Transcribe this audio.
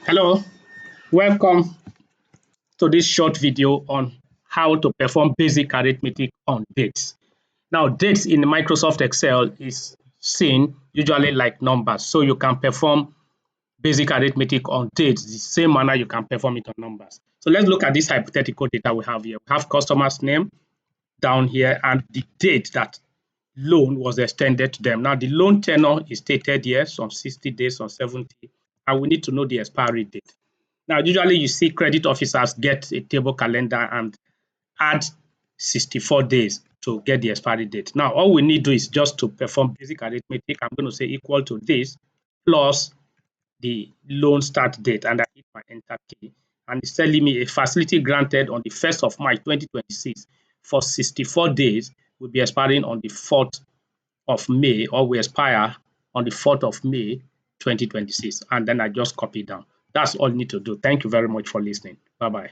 Hello, welcome to this short video on how to perform basic arithmetic on dates. Now, dates in Microsoft Excel is seen usually like numbers, so you can perform basic arithmetic on dates the same manner you can perform it on numbers. So let's look at this hypothetical data we have here. We have customer's name down here and the date that loan was extended to them. Now, the loan tenure is stated here, some 60 days, some 70, and we need to know the expiry date. Now, usually you see credit officers get a table calendar and add 64 days to get the expiry date. Now, all we need to do is just to perform basic arithmetic. I'm going to say equal to this plus the loan start date, and I hit my enter key. And it's telling me a facility granted on the 1st of March 2026 for 64 days will be expiring on the 4th of May, or will expire on the 4th of May 2026. And then I just copy down. That's all you need to do. Thank you very much for listening. Bye-bye.